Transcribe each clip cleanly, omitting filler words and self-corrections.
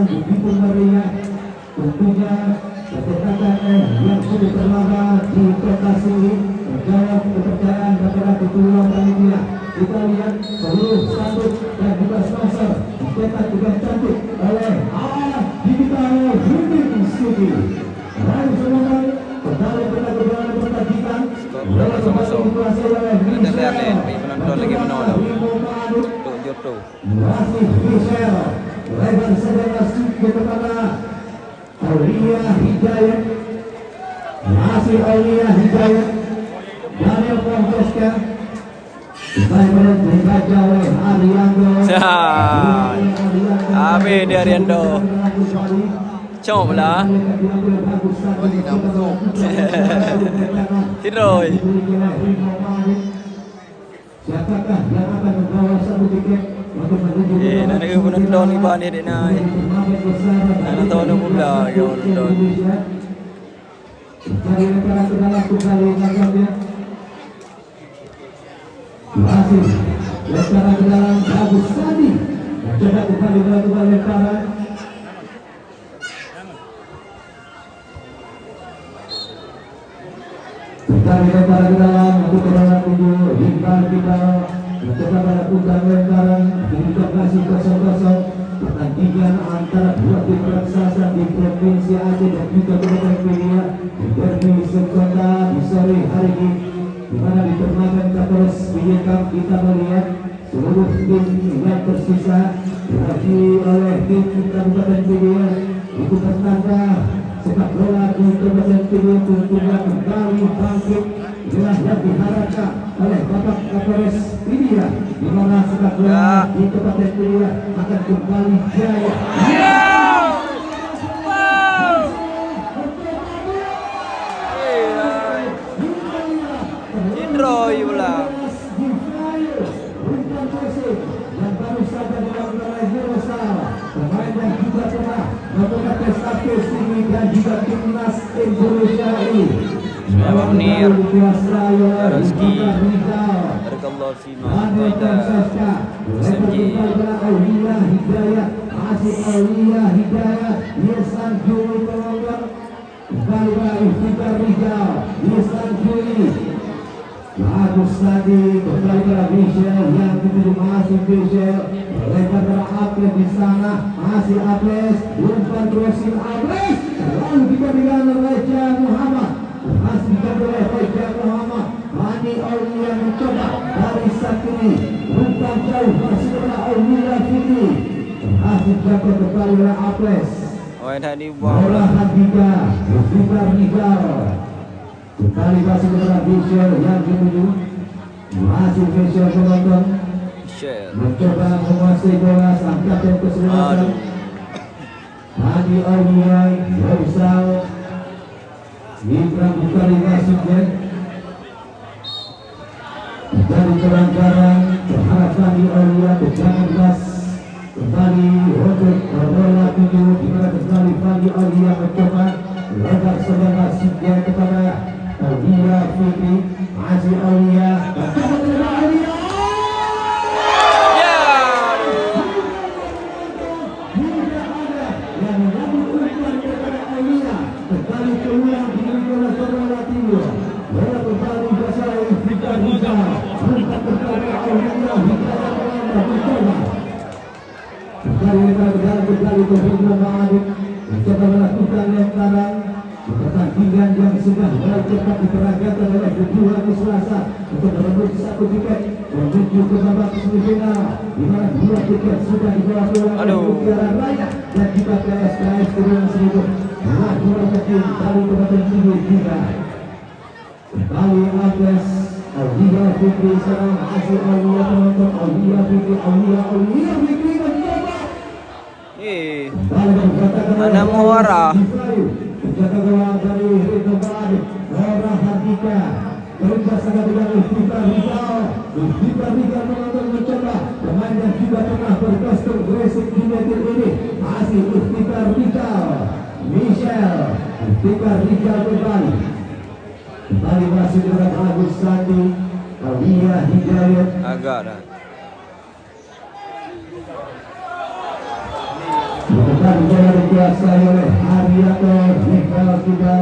begitu meriah tentunya ketegangan yang sudah terlambat di lokasi menjawab kepercayaan kepada ketua panitia. Kita lihat seluruh spanduk dan juga sponsor dicetak dengan cantik oleh Digital Dreaming City. Lalu semoga kembali pada kebenaran pertandingan. Berapa masuk? Ada lihat penonton lagi menolak untuk Joto. Masih Michel lebar saudara kepada Aulia Hidayat. Masih Aulia Hidayat. Daniel Francesca. Baik dibaca oleh Ariando. Amin di Ariando. Chộp lah. Thế rồi. Nanti penonton ni bahan dia naik. Nonton tu pula yo nonton. Masih lemparan ke dalam bagus tadi. Coba kembali melakukan lemparan. Kembali lemparan ke dalam untuk ke dalam tubuh hingga kita mencoba melakukan lemparan untuk kasih 0-0. Pertandingan antara dua tim raksasa di Provinsi Aceh dan juga Kabupaten Pilihan di derby sekota di sore hari ini, di mana di turnamen Kapolres Pilihan kita melihat seluruh tim yang tersisa diwakili oleh tim Kabupaten Pilihan. Itu pertanda sepak bola di Kabupaten Pilihan tentunya kembali bangkit. Inilah yang diharapkan oleh Bapak Kapolres Pilihan, di mana sepak bola di Kabupaten Pilihan akan kembali jaya. Roy pula. Yang baru saja dilakukan oleh Hirosal, pemain yang juga pernah melakukan prestasi tinggi dan juga timnas Indonesia ini. Munir, Rizky, Barakallahu Fima, SMJ, Aulia Hidayat, Asif Aulia Hidayat, Yesan Juli Pelonggong, kembali lagi Fikar Rijal, Yesan Juli. Bagus tadi kembali ke Michel yang dituju masih Michel lebar ke Aples di sana masih Aples umpan crossing Aples lalu diberikan oleh Jah Muhammad masih diberikan oleh Jah Muhammad. Mani Aulia mencoba dari Sakini umpan jauh masih oleh Aulia Fiti masih jatuh kembali oleh Aples. Oh tadi buang. Bola Hadida Fikar Rijal. Kembali masih kepada Michel yang dituju masih Michel penonton mencoba menguasai bola angkat dan keseluruhan. Hadi Aulia Yorisal Ibrahim Bukari masuknya dari pelanggaran berharapkan di Aulia berjangan gas kembali untuk bola tuju di mana kembali Fadi Aulia mencoba lebar saudara Sidya kepada Aulia Fikri, Aziz Aulia, Aulia. Yang mengambil umpan kepada Aulia, kembali keluar di bola saudara Timur. Bola kembali bersama Fikar Rijal, umpan kepada Aulia Hidayat mencoba. Kembali ke Hidro Ma'adik, mencoba melakukan lemparan. Pertandingan yang sudah mulai cepat diperagakan oleh kedua hari Selasa untuk merebut satu tiket menuju ke babak semifinal, di mana dua tiket sudah dibawa pulang oleh Mutiara Raya dan juga PSKS Kepulauan Seribu. Dua tim dari Kabupaten Tinggi juga. Kembali Aples Aulia Fikri serang hasil Aulia penonton Aulia Fikri mencoba. Mana muara? Menjaga gawang dari Ridho Ba'adik Rora Hardika berubah sangat dengan Fikar Rijal menonton mencoba pemain yang juga pernah berkostum Gresik United ini masih Fikar Rijal Michel Fikar Rijal kembali masih dengan Agus Sandi Aulia Hidayat agak dah. bola dikuasai oleh Haryanto Hingga kita.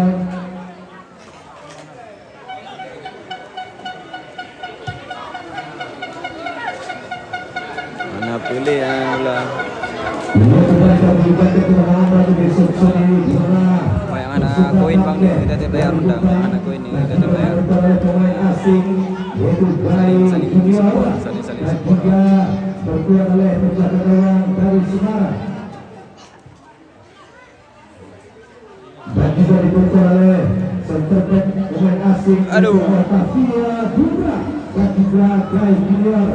Mana boleh lah. Mana koin bang kita terbayar udah. Mana koin ini kita terbayar. Saling support, saling support. Berkuat oleh penjaga gawang dari Semarang. Dan juga diperkuat oleh center back pemain asing Tavia Dubra dan juga Guy Junior.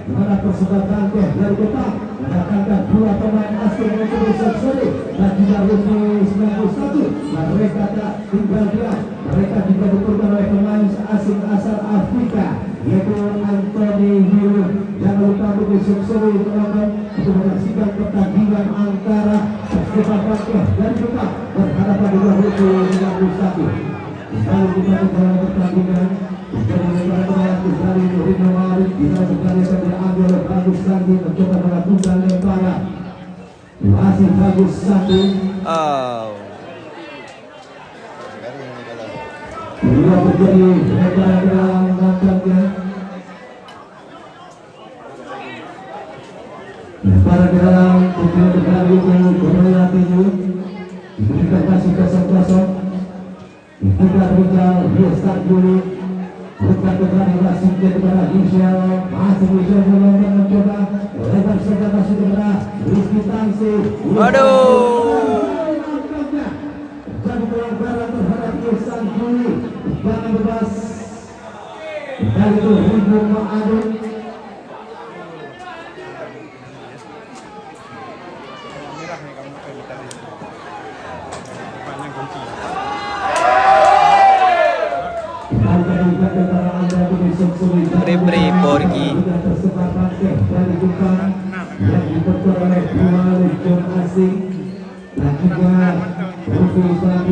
Di mana persebaya dari kota mendatangkan dua pemain asing untuk Soksori dan juga Ruki 91. Mereka tak tinggal diam. Mereka juga diperkuat oleh pemain asing asal Afrika yaitu Anthony Hill. Jangan lupa Ruki Soksori untuk menyaksikan pertandingan antara persebaya dari kota berhadapan dengan Ruki 91. Lalu kita dalam pertandingan dari Rino Marik kita akan diambil oleh Bagus Sandi mencoba melakukan lemparan. Masih Bagus Sandi. Dia menjadi lemparan ke dalam langkahnya. Lemparan ke dalam tujuan dari Korea Timur. Diberikan masih kosong-kosong. Kita berjalan di start dulu. Bukan kembali masih kepada Michel. Masih Michel mencoba lebar saja masih kepada Rizky Tangsi. Aduh. Jadi pelanggaran terhadap Ihsan Juli. Jangan bebas. Dan itu Ribu Ma'adun. Referee Porgi. Dari Jepang yang diperkuat oleh dua legion asing dan juga Rufi 101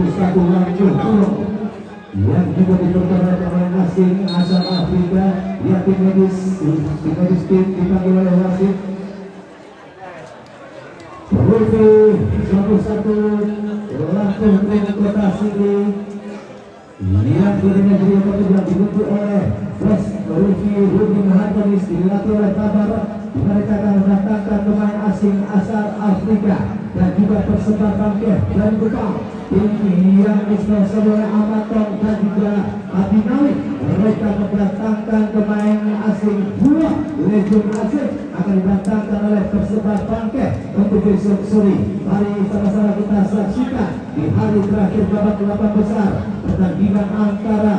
yang juga diperkuat oleh pemain asing asal Afrika. Dia tim medis tim dipanggil oleh wasit. Rufi 101 langsung ke kota sini. Yang dirinya jadi yang dibentuk oleh Bos Rufi Rudi Mahajanis dilatih oleh kabar. Mereka akan mendatangkan pemain asing asal Afrika dan juga persebar bangkit dan Jepang. Tim yang disponsor oleh Amatong dan juga Abinawi. Mereka mendatangkan pemain asing dua legion asing akan didatangkan oleh persebar bangkit untuk besok sore. Mari sama-sama kita saksikan di hari terakhir babak 8 besar pertandingan antara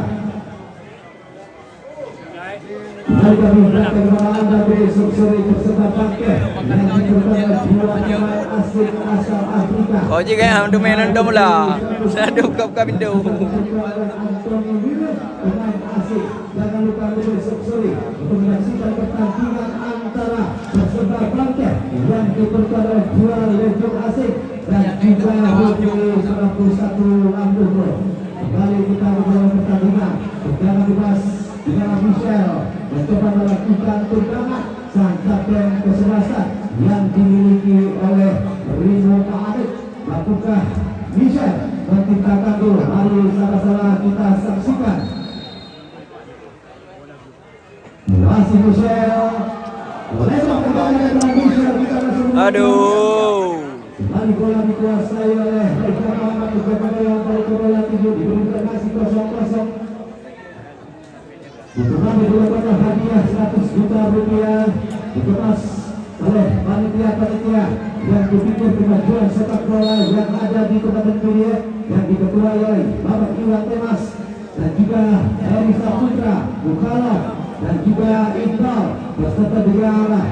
Hari kami berangkat Anda besok sore bersama pakai yang diperkuat dua pemain asing asal Afrika. Oh jika yang untuk mainan dom lah, saya dukap kami dom. Pemain asing jangan lupa besok sore untuk menyaksikan pertandingan antara bersama pakai yang diperkuat oleh dua legion asing dan juga Ruki 91 Lampung. Kembali kita dalam pertandingan jangan bebas dengan Michel mencoba melakukan tendangan sang kapten kesebelasan yang dimiliki oleh Rino Ma'arif. Apakah Michel menciptakan gol? Mari sama-sama kita saksikan. Masih Michel. Aduh. Kembali bola dikuasai oleh Rekan Muhammad Kepada yang bola 7 diberikan masih 0-0. Untuk kami dilakukan hadiah 100 juta rupiah dikemas oleh panitia yang berpikir kemajuan sepak bola yang ada di Kabupaten Kuliah yang diketuai oleh Bapak Iwan Temas dan juga Eri Saputra, Bukala dan juga Iqbal beserta dengan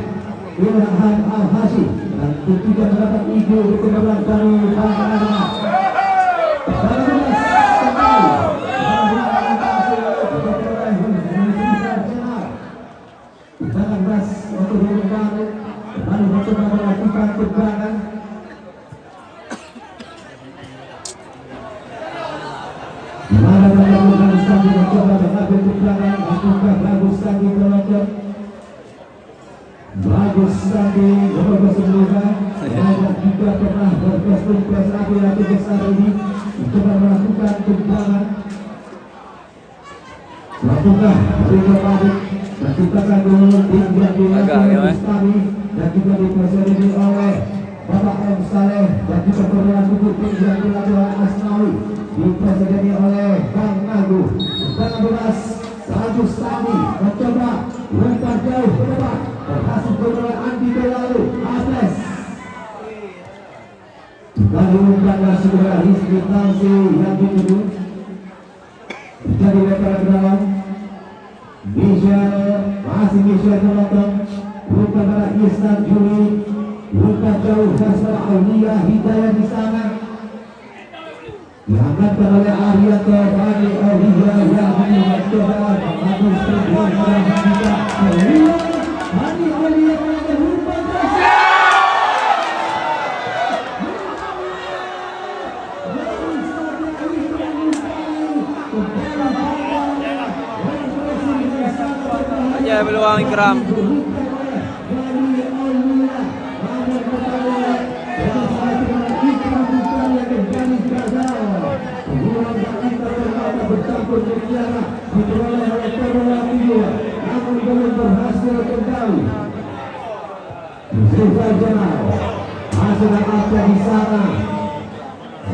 Ilham Al-Hashi dan tentunya mendapat ide dukungan dari Bang Jangan beras untuk diumumkan lalu mencoba melakukan tendangan. Mana Bagus Sandi mencoba mengambil tendangan apakah Bagus Sandi meloncat. Bagus Sandi nomor 9 dan juga pernah berkostum PSAB atau PSAB ini mencoba melakukan tendangan. Lakukan Rio Padik menciptakan gol tinggal di Bustami dan juga dipresentasi oleh Bapak M. Saleh dan juga perlahan tubuh tinggal di Labuan Asnawi dipresentasi oleh Bang Nagu. Dengan beras Bustami mencoba lempar jauh ke depan berhasil oleh Andi Delalu Ates. Kali umumkan segera Rizky Tansi yang dituju jadi lempar ke dalam. Michel masih Michel menonton bukan pada Isnan Juli bukan jauh Hasra Aulia Hidayah di sana diangkatkan oleh Arianto Bani Aulia yang mencoba mengatur sebuah kita Bani Aulia menonton bukan aja peluang Ikram.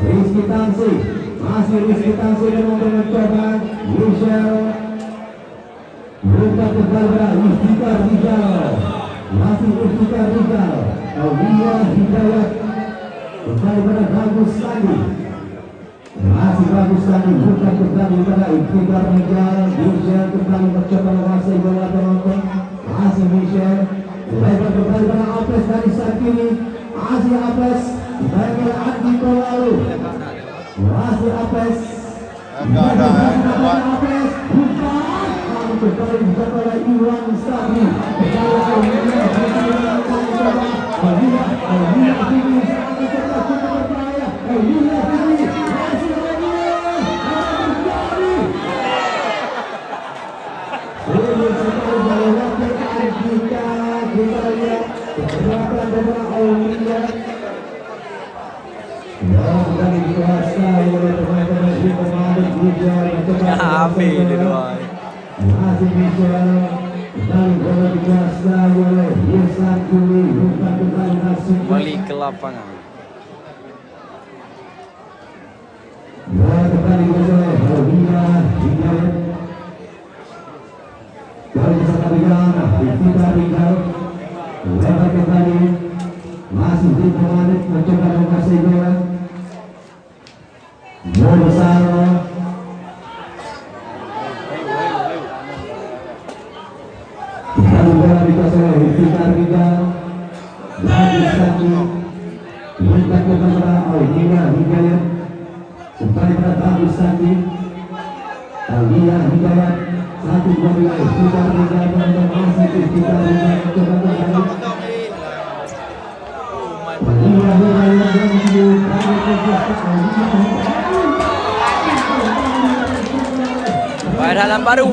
Rizky Tansi masih Rizky Tansi dan mencoba Michel buka kepada Iftikar Rizal masih Iftikar Rizal Aulia Hidayat kembali pada bagus lagi masih bagus lagi buka kembali pada Iftikar Rizal Michel kembali mencoba menguasai bola penonton masih Michel lebar kembali pada Apes dari saat kiri masih Apes bagi Andi Dolalu masih Apes Apes buka kembali kepada Iwan Sabri Habis dia doang. masih Michel kembali bola dikuasai oleh Yesan Juli bukan kembali langsung Balik ke lapangan. bola kembali oleh Aulia Hidayat dari sana Rigana Iftikar Rizal lebar kembali masih di Mohamed mencoba menguasai bola Morsaro lalu bola dikuasai oleh Iftikar Rizal lagi satu bukan kepada Aulia Hidayat kembali pada Bagus Sandi Aulia Hidayat satu dua wilayah Iftikar Rizal dan masih Iftikar Rizal mencoba kembali Aulia Hidayat Dalam baru.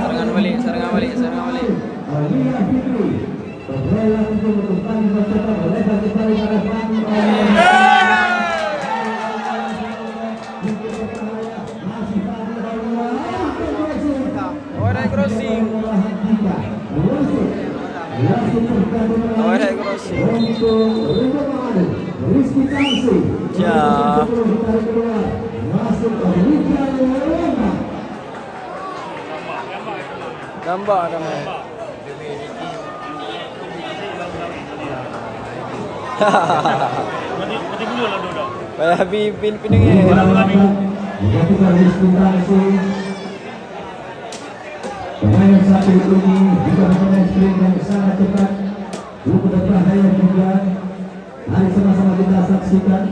Serangan balik. Aulia Fitri berbola untuk kembali mencoba melebar kembali pada Naik crossing. Rizky Tansi Ya. Gambar namanya. Mati dulu lah dulu. Habis pinangnya. Pemain satu ini juga pemain sprint yang sangat cepat, cukup berbahaya juga. Mari sama-sama kita saksikan.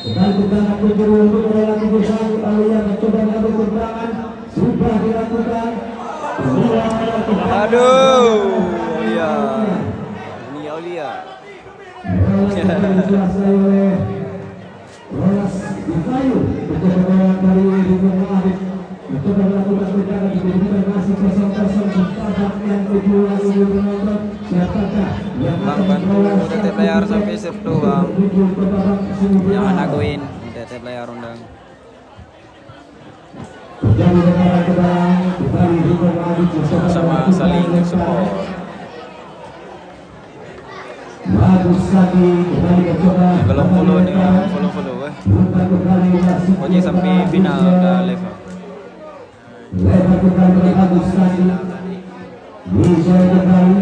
Kembali tendangan penjuru untuk bola tubuh satu Aulia mencoba mengambil tendangan sudah dilakukan. Aduh, Aulia. Ini Aulia. Dikuasai oleh Rolas Divayu. Mencoba bola dari Ibu Muhammad. mencoba melakukan tendangan dijadikan masih kosong-kosong di babak yang kedua ini penonton. Siapakah yang Bang akan bantu lolos DT player sampai serve tuh bang. menuju ke babak semifinal? Jangan nagoin DT player undang. Terjadi tendangan ke dalam, kembali Rico Adi mencoba Sama melakukan saling lemparan. support. Bagus lagi, kembali mencoba Kalau follow nih, lemparan. follow Bukan kembali masih Oji sampai final udah live. lebar kembali oleh Bagus lagi. Michel kembali,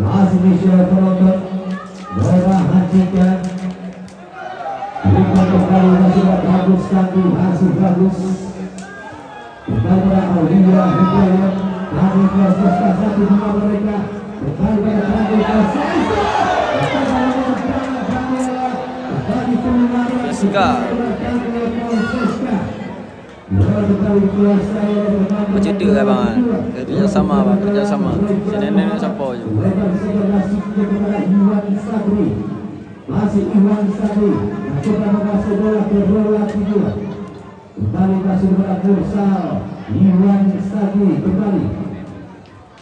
masih Michel penonton. Bola hancikan. Bukan kembali masih Bagus lagi, masih Bagus. Kembali pada Aulia Hidayat. Kami proses satu sama mereka. Kembali pada Kami proses. Fiska. Bercedek lah bang. Kerjasama bang, kerjasama. Nenek siapa je. Masih Iwan Sabri mencoba mengasih bola ke bola kedua. Kembali kasih bola futsal. Iwan Sabri kembali.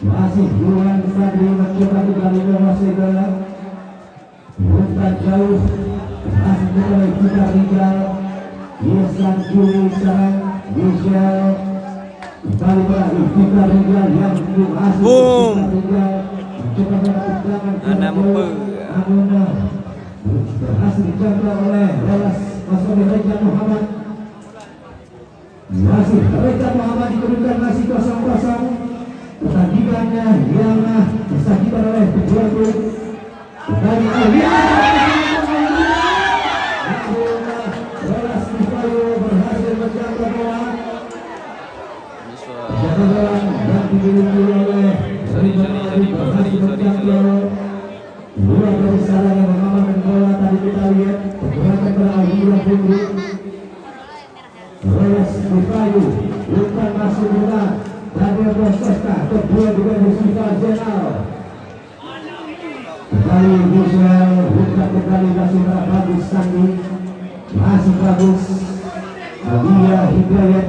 Masih Iwan Sabri mencoba kembali menguasai bola. Bukan jauh. Masih kembali kita tinggal. Yesan kiri sekarang Michel. Kembali pada kita tinggal yang masih Boom. mencoba melakukan Anak memper. berhasil dijaga oleh Rolas masuk Reja Muhammad. Masih Reja Muhammad dikedudukan masih 0-0. Pertandingannya yang disaksikan oleh kedua tim. Kembali Rolas Divayo berhasil menjaga bola. Jaga bola yang dimiliki oleh Sorry. dua dari salah yang mengamankan bola tadi kita lihat pergerakan beralih Putri. Rolas Divayo bukan masuk bola. Daniel Bosesta kedua juga bersifat jenal. Kembali Michel bukan kembali masih Bagus Sandi. Masih Bagus. Aulia Hidayat.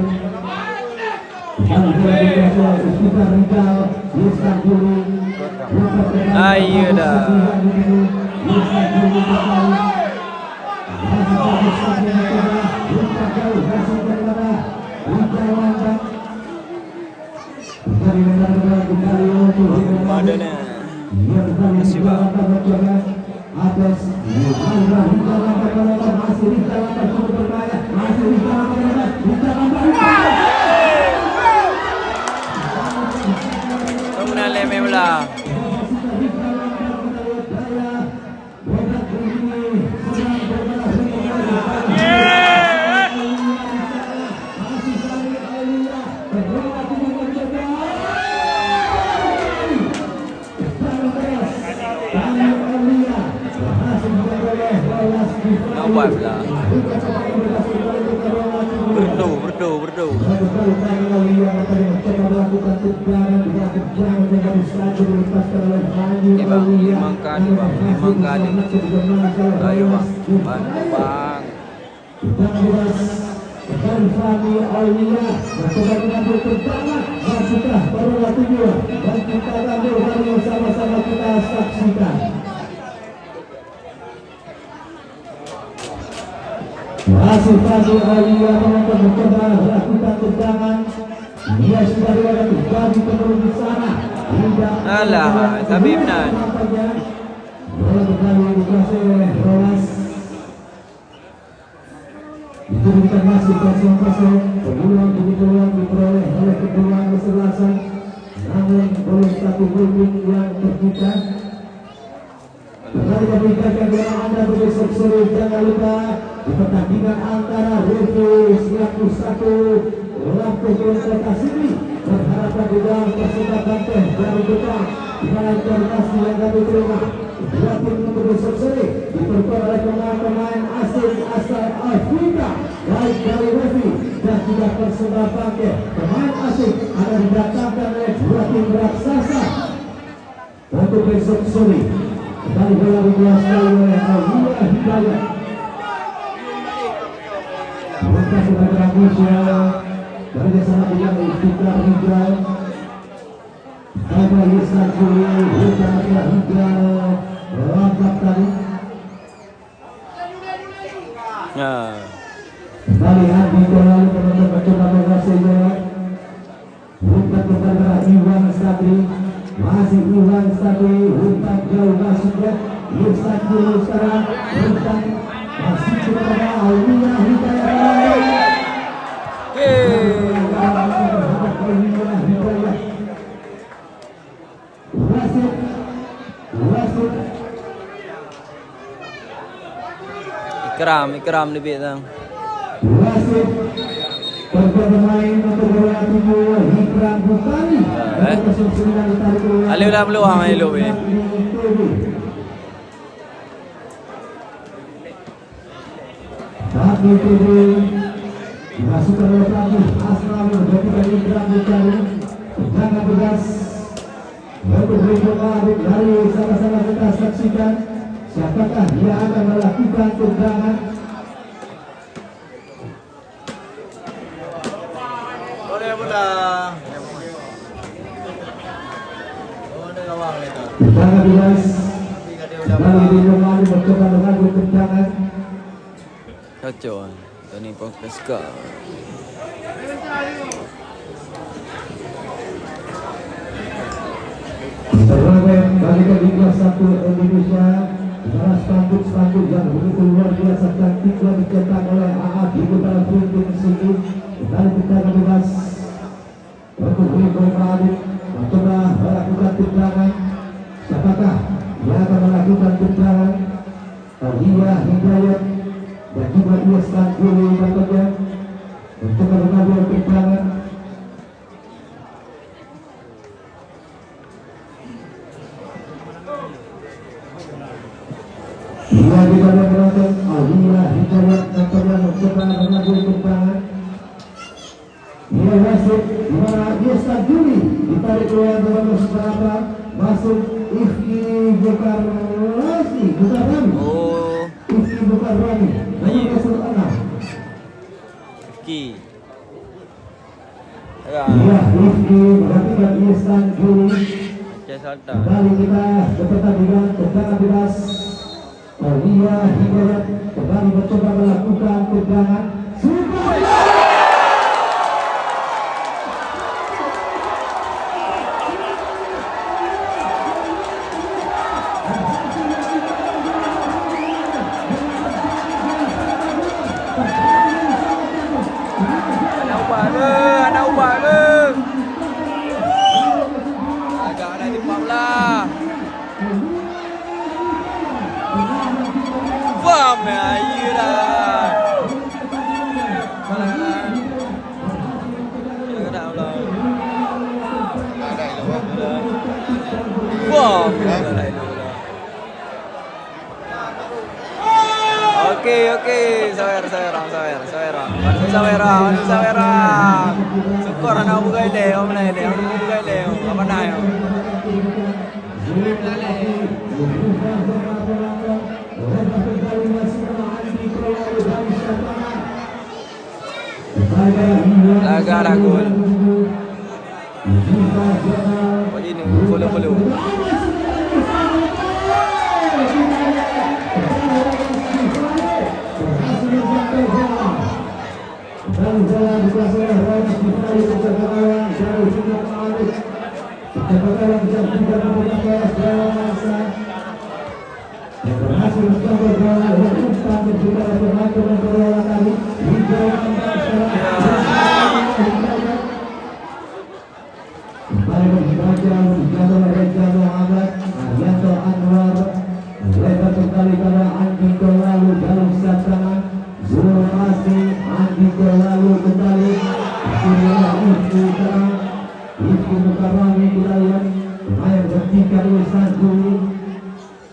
Kembali bola kita Rizal Yesan Juri. Ayo dah. Madana. Masih bang. Kemudian leme pula. Nampak pula. Berdo. Memang kali bang. Ayo bang. Bantu bang. Dan Fami Aulia mencoba mengambil tendangan masuklah bola kedua dan kita ambil dari sama-sama kita saksikan. Masih Fami Aulia mencoba melakukan tendangan. Dia sudah berada di penurun di sana. Alah, tapi benar. Bola kembali dikuasai oleh Rolas. Itu bukan masih 0-0. Peluang diperoleh oleh kedua kesebelasan. Namun belum satu gol yang tercipta. Kembali memberikan bola Anda besok sore. Jangan lupa di pertandingan antara Review 91 Lampung Kota Sini berhadapan di dalam persembahan teh dari depan di mana informasi yang kami terima. Dua tim untuk besok sore diperkuat oleh pemain-pemain asing asal Afrika baik dari Review dan juga persembahan teh pemain asing akan didatangkan oleh dua tim raksasa untuk besok sore. Kembali bola dikuasai oleh Aulia Hidayat. Bukan kepada Michel. kerjasama dengan Istiqlal Hijau. Ada Yusuf Juli, Hijau Hijau, lompat tadi. Nah, Kembali Andi Kolalu penonton mencoba menguasai bola. Umpan kepada Iwan Sabri, masih Iwan Sabri, umpan jauh masuknya. Yusuf Juli sekarang, umpan masih kepada Aulia Hidayat. Ikram lebih tang. Wasit bermain untuk bola tujuh Ikram Bukari. Ali udah peluang main lu be. Tapi itu dimasukkan oleh pelatih Aslam ketika Ikram Bukari. Jangan tegas untuk berikutnya dari sama-sama kita saksikan siapakah dia akan melakukan tendangan. Boleh pulang. Tendangan bebas dari di Romano mencoba mengambil tendangan. Kacau. Tani Pongpeska. Turnamen balikan di kelas 1 Indonesia. Salah spanduk yang begitu luar biasa cantik yang dicetak oleh AA di dalam printing sini. Dari tendangan bebas untuk Rico Radit mencoba melakukan tendangan. Siapakah yang akan melakukan tendangan? Aulia Hidayat dan juga Iwan Juli berikutnya mencoba mengambil tendangan. Ia juga menonton Aulia Hidayat mencoba mengambil tendangan. Ia masuk di mana Iwan Juli ditarik keluar dengan seberapa masuk Ifki Bukarasi Bukarami. Oh, Ifki Bukarami. Masuk anak. Ki. Iya, Ifki melakukan Iwan Juli. Salta. Kembali kita ke pertandingan tendangan bebas. Aulia Hidayat kembali mencoba melakukan tendangan. Ada ubah ke. Agak ada di Pabla. Faham ya, iya. Oke, sawera. Manu sawera. Syukur anak buka ile, om na ile, om buka ile, apa na yo. Laga gol. Oh ini follow.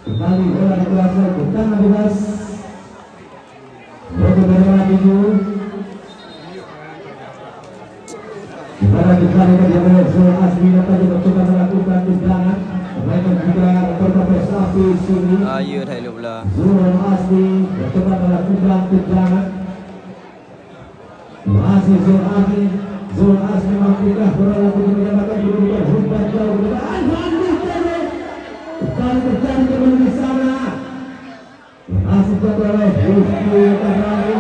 Kembali bola di kelas tendangan bebas. Untuk bola tujuh. Bola dikembalikan di oleh Zul Asmi tadi mencoba melakukan tendangan. Mereka juga berprestasi sini. Ayo dah lu pula. Zul Asmi mencoba melakukan tendangan. Masih Zul oleh Rifki Tanari.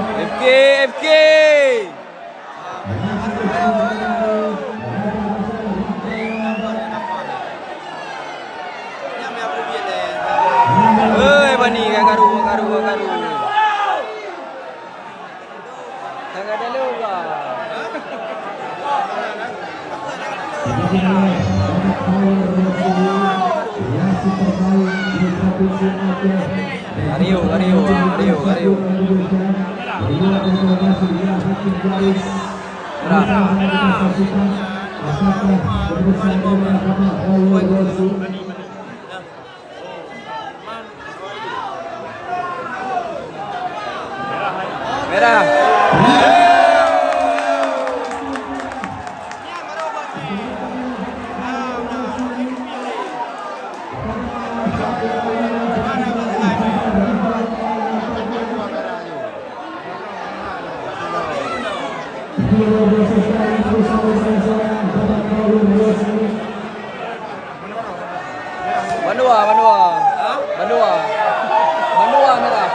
FK. Bani garu. Tengah ada lupa. Gario. Merah. Bandua merah.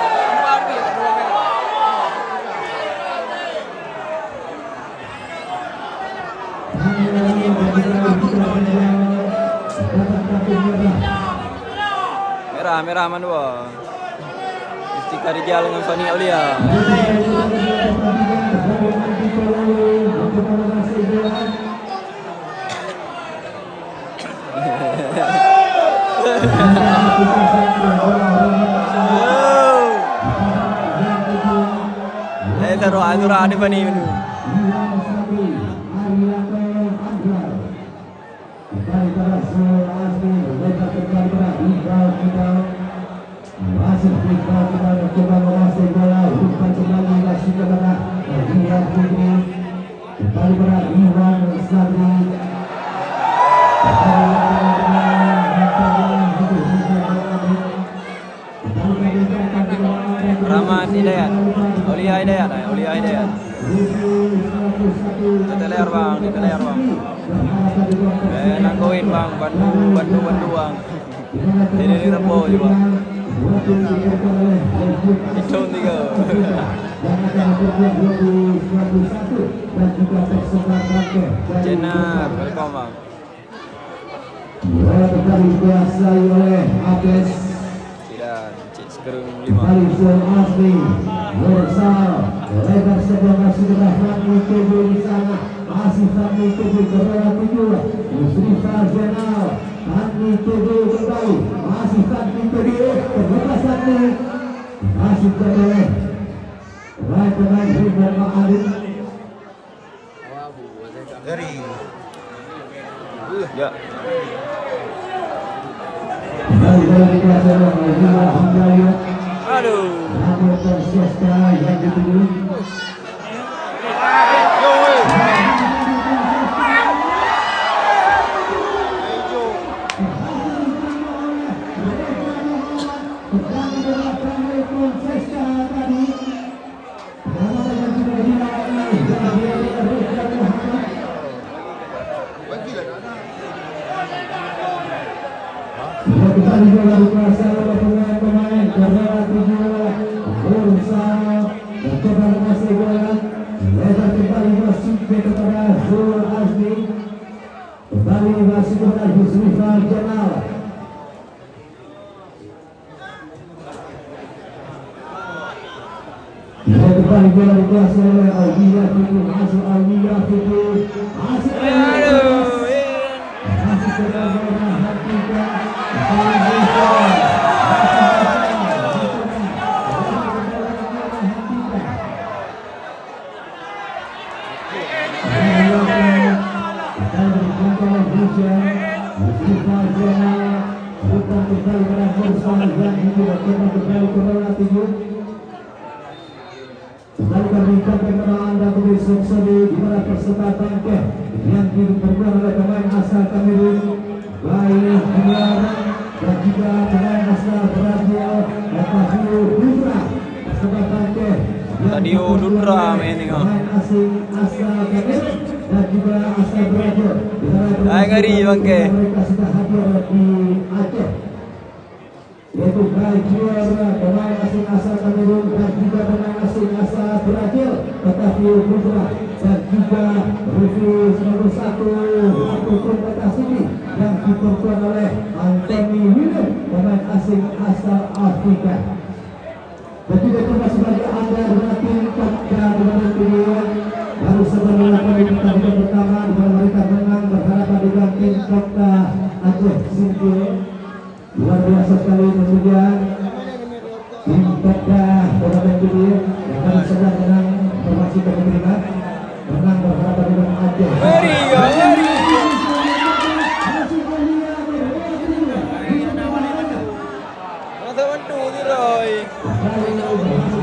Merah Bandua. Istika Rijal dengan Fani Aulia. Taruh ada Fani menu. Masih kita mencoba menguasai bola, umpan kembali masih kepada Rian Putri, kembali kepada Iwan Sabri. Rahmat Hidayat, Aulia Hidayat. Kita layar bang. Nangkoin bang, bantu bang. Ini tempo juga. Itu tiga. Jenar, welcome bang. Bola kembali dikuasai oleh Abes. Tidak, cik sekerung 5. Kembali Zul Asri Mursal lebar sebelah masih kepada Fahmi Tebu di sana. Masih Fahmi Tebu berbola 7. Musrifah Zainal. Fahmi Tebu kembali. Masih Fahmi Tebu terbuka satu. Masih teroleh right pemain Ridwan Ma'arif. Ya. Aduh. Kembali bola dikuasai oleh pemain Korea 7 berusaha mencoba menguasai bola. Lebar kembali masih kepada Zul Azmi. Kembali masih kepada Musrifah Zainal. Kembali bola dikuasai oleh Aulia Fitri. Masuk Aulia Fitri. Masih kepada bola Hatika. yang diperbuat oleh pemain asal Kamerun, baik dan juga pemain asal Brazil, Tadio Dundra main ni kau. pemain asing asal Kamerun dan juga asal Brazil. Hai, ngeri bangke. Mereka sudah hadir di Aceh. yaitu Bajir pemain asing asal Kamerun dan juga pemain asing asal Brazil tetapi Putra dan juga review nomor 1 satu peretas ini yang diperkuat oleh Anthony William pemain asing asal Afrika. Dan juga terima sebagai Anda berarti pada dengan video baru saja melakukan pertandingan pertama di mana mereka menang berhadapan dengan tim Kota Aceh Singkil. Luar biasa sekali. Kemudian tim Kota Kota Video yang baru saja menang informasi kami terima menang berhadapan dengan Aceh.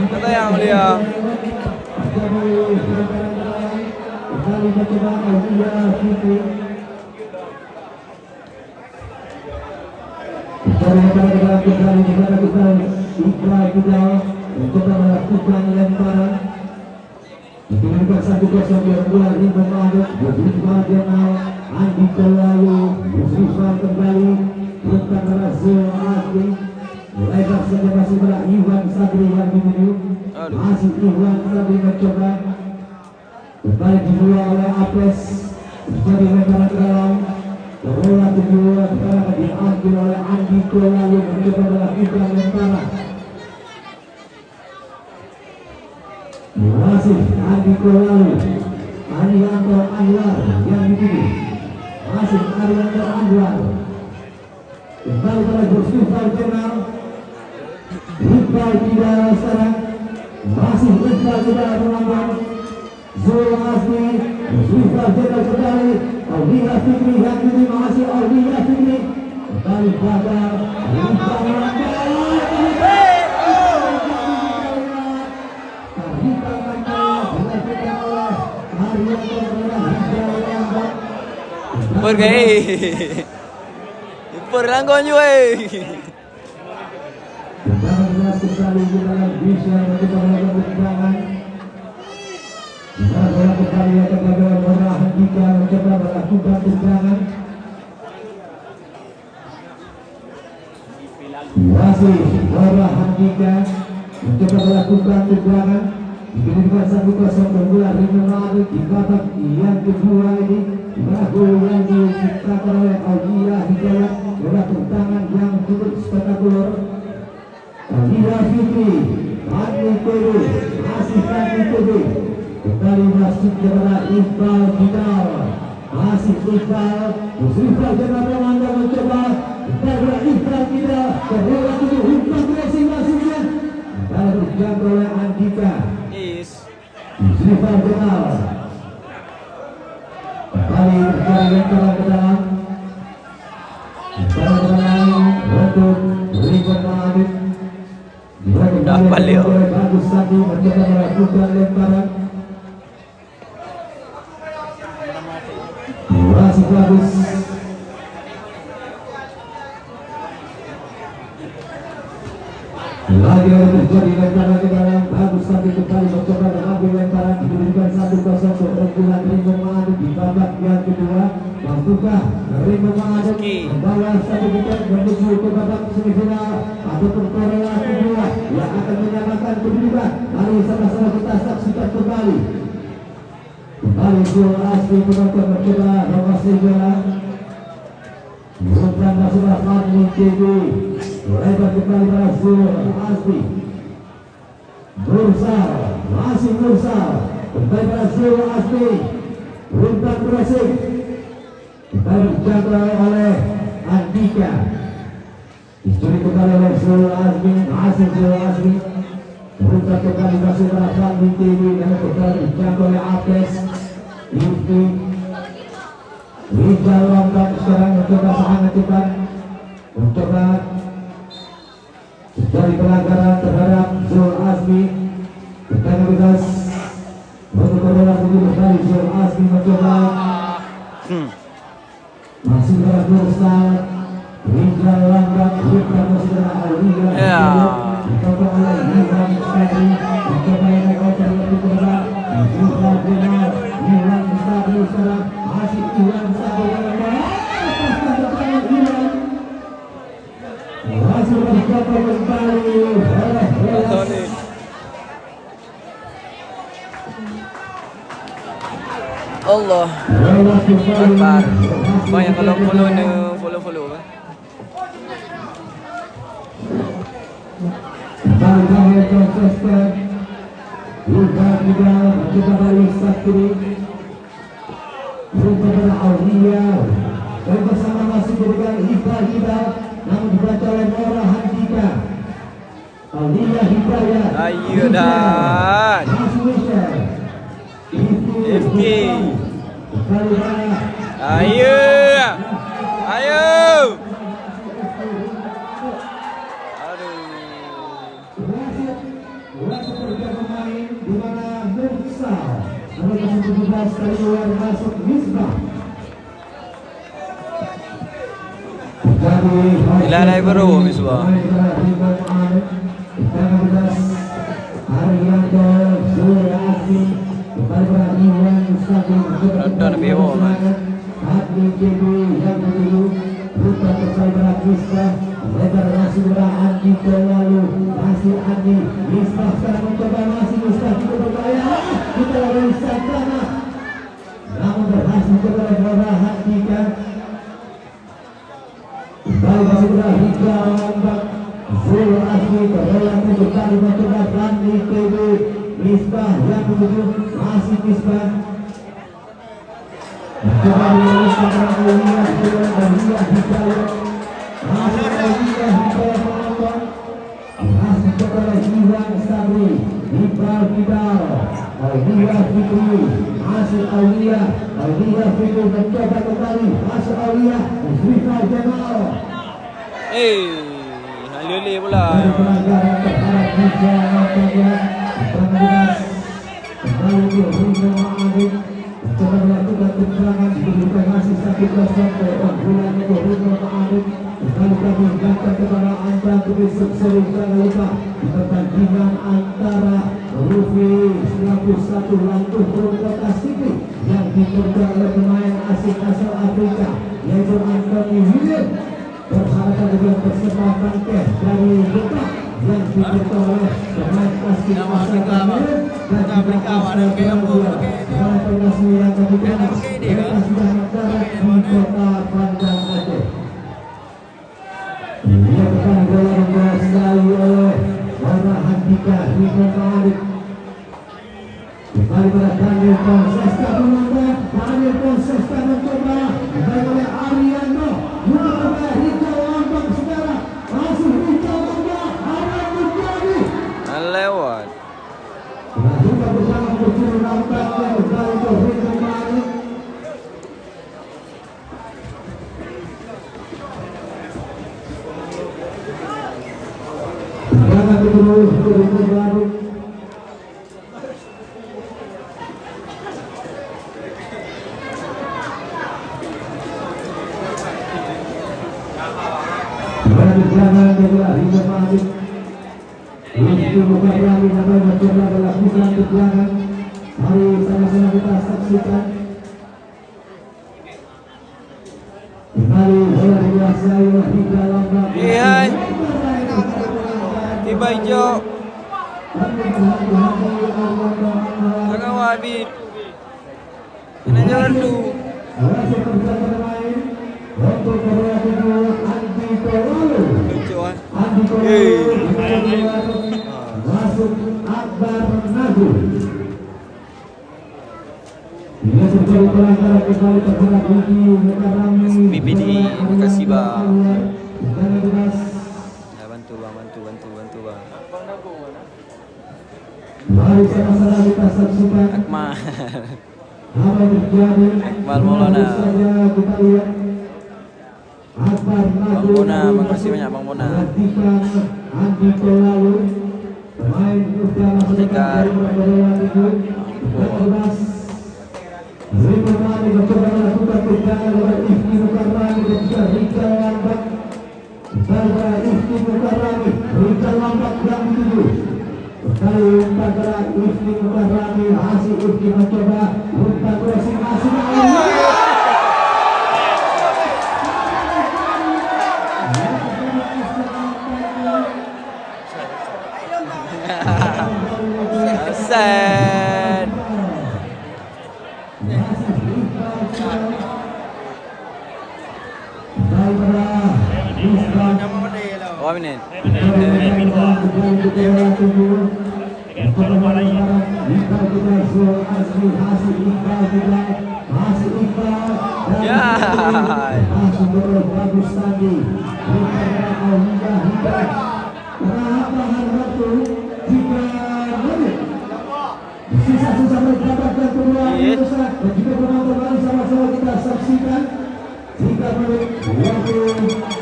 Kata yang mulia. Kembali mencoba Aulia Fitri. Kembali Ikra kita mencoba melakukan lemparan. Dikemudian 1-0 yang bola Rimba Maduk berjumpa dengan Andi Kelayu. Musrifah kembali bukan Razul Adi. Lebar saja masih bola Iwan Sabri yang dituju. Masih Iwan Sabri mencoba kembali dibuat oleh Apes. Jadi lemparan ke dalam bola kedua sekarang diambil oleh Andi Kelayu mencoba melakukan lemparan. Masih Andi Kelayu, Arianto Anwar yang dituju. Masih Arianto Anwar kembali pada Iqbal Jenal. Iqbal tidak serang, masih Iqbal tidak melanggar. Zul Asmi, Iqbal Jenal kembali. Aulia Fikri yang ini masih Aulia Fikri kembali pada Iqbal melanggar. Pergi. Perlanggon juga. Tendangan sekali di dalam bisa mencoba melakukan tendangan. Bola kembali kepada bola Handika mencoba melakukan tendangan. Masih bola Handika mencoba melakukan tendangan. Diberikan 1-0 berbola Rimba di babak yang kedua ini. Bahu yang diciptakan oleh Aulia Hidayat bola tendangan yang cukup spektakuler. Aulia Fitri, Andi Tebe, masih Andi Tebe kembali masuk kepada Iqbal Bidal. Masih Iqbal, Musrifah Jenal Anda mencoba kepada Iqbal Bidal bola tujuh umpan masing-masingnya dan dijangkau oleh Andika. Musrifah Jenal kembali berjalan ke dalam untuk Rimba Maduk. Balik. Bagus satu mencoba melakukan lemparan. Masih bagus. Lagi terjadi lemparan ke dalam. Bagus satu kembali mencoba mengambil lemparan. Diberikan 1-0 untuk unggulan Rimba Maduk di babak yang kedua. Mampukah Rimba Maduk membawa 1 wiket menuju ke babak semifinal ataupun Korea kedua yang akan menyamakan kedudukan? Mari sama-sama kita saksikan kembali. Kembali Zul Asmi penonton mencoba lokasi bola. Bukan masalah Fadli TV. Lebar kembali pada Zul Asmi. Mursal, masih Mursal kembali pada Zul Asmi. Umpan Persib kembali dijangkau oleh Andika. Dicuri kembali oleh Zul Asmi, masih Zul Asmi. Umpan kembali masih pada Fadli TV dan kembali dijangkau oleh Apes. Ini Rijal Lombak sekarang mencoba sangat cepat mencoba terjadi pelanggaran terhadap Zul Asmi. Kita bebas untuk bola begitu dari Zul Asmi mencoba masih pada Mursal. Rijal Lombak bukan masih pada Aulia ditopang oleh Iwan Sabri mencoba yang mengoper lebih ke depan. Juga benar Iwan Sabri sekarang masih Iwan Sabri masih berjaga Allah Akbar. Banyak kalau follow ni follow kan. Bersama masih dengan Hidayah, namun dibaca oleh Nora Handika. Aulia Hidayah. Ayo dah. FK. Ayo. Ayo. Aduh. Di mana Musa nomor 17 kali luar masuk Misbah. Ilalai baru Misbah. Nonton bewo man. Namun berhasil kepada Handika. Baik masih berakhir ombak Zul Asmi terlalu kembali mencoba Randi KB Misbah yang menuju masih Misbah mencoba meluluskan Aulia Hidayah masih Aulia Hidayah penonton masih kepada Iwan Sabri Iqbal Fidal Aulia Fikri masih Aulia Fikri mencoba kembali masih Aulia Rizal Jamal. Halil pula. Coba melakukan tendangan diberikan masih 1-0 kembali mengingatkan kepada anda untuk sering jangan lupa di pertandingan antara Rufi 91 Lantuh Kota City yang dipegang oleh pemain asing asal Afrika yaitu Anthony William berhadapan dengan persembahan cash dari Jepang yang dipegang oleh pemain asing asal Afrika dan Afrika ada penasi yang kemudian mereka sudah mendarat di kota Bandar Aceh. Ia bukan bola dikuasai oleh Nora Handika Hidayah Malik. Kembali pada Daniel Konsesta menambah. Daniel Konsesta mencoba kembali oleh Ariando. Mencoba Rizal Lambang saudara. Masih Rizal Lambang. Akan menjadi Lewat. juga bersama berjuru nampaknya kembali ke Rizal Malik. Jangan terus baru. Jangan kedua hingga mati. Itu bukan lagi sampai mencoba melakukan tendangan. Mari sama-sama kita saksikan. Kembali bola dikuasai oleh Rizal Lambang. Hai. Tiba hijau. Jangan wabit. Ini jangan tu. Untuk berlaku Andi Tolalu. Andi Tolalu masuk Akbar Nagu. Ini terjadi pelanggaran kembali terhadap Budi Mukarrami. BPD, terima kasih bang. Jangan bebas. Ya, bantu bang. Mari sama-sama kita saksikan Akmal. apa yang terjadi. Akmal Maulana. Saja kita lihat. Akbar Bang Nagu. Bona, makasih banyak Bang Bona. Perhatikan Andi Tolalu. Pemain usia masyarakat dari Bola itu. Bebas. Rizal Malik mencoba melakukan tendangan oleh Ifki Mukarrami dan juga Rizal Lambang. Antara Ifki Mukarrami, Rizal Lambang yang dituju. Kali antara Ifki Mukarrami, hasil Ifki mencoba umpan crossing masih Sen. menit. Ya. Sisa-sisa mendapatkan peluang dan juga penonton lain sama-sama kita saksikan 3 menit 20.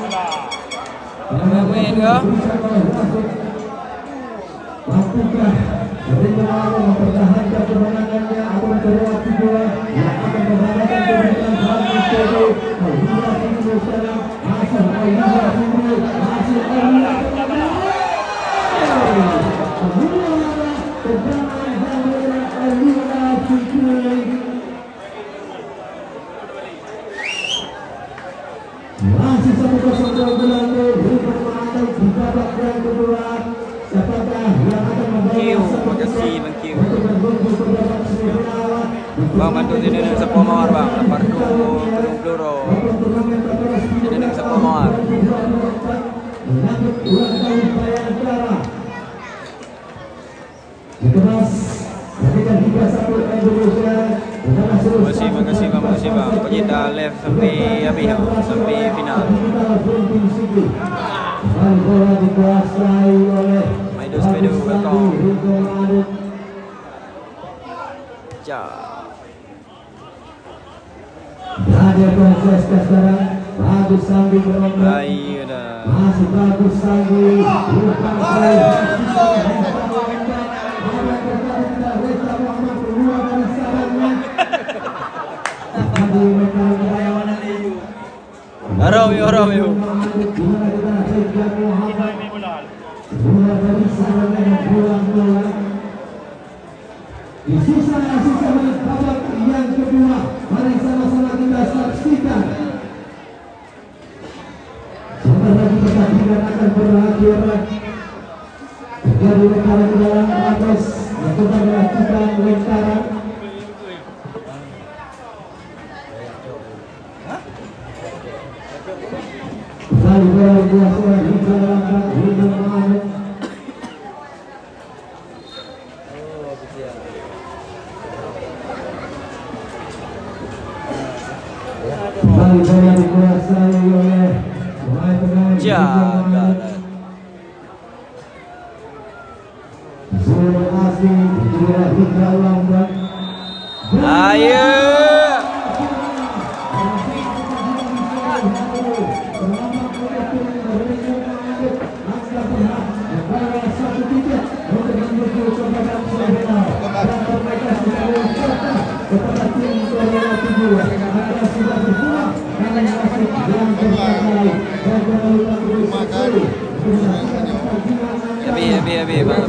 Mampukah Rinjawala mempertahankan kemenangannya atau kedua kedua yang akan mempertahankan kemenangan Bali TV. Alhamdulillah ini sekarang masih Alhamdulillah ini masih Alhamdulillah. Masih 1-0 Belanda bermain di babak yang kedua. Siapakah yang akan membawa makasih Bang Q. Bang bantu sini dengan Sapo Mawar bang. Lapar tu penuh peluru. Sini dengan Sapo Mawar. Menyambut ulang tahun Bayangkara. Dikemas jadikan 3-1 Indonesia. Makasih bang. Pecinta live sampai habis sampai final. Bola dikuasai oleh Maido Spedo welcome. Ja. Ada proses sekarang. Bagus Sandi berombak. Ayo dah. Masih bagus Sandi. Bukan saya. Haram yo. Di sisa menit babak yang kedua, mari sama-sama kita saksikan. Sebentar lagi pertandingan akan berakhir. Terjadi lekaran ke dalam atas yang coba melakukan lekaran. Kembali bola dikuasai di dalam Rinjawala. Kembali bola dikuasai oleh pemain Jaga. Zul Asli juga Rinjawala. Ayo. Habis bang.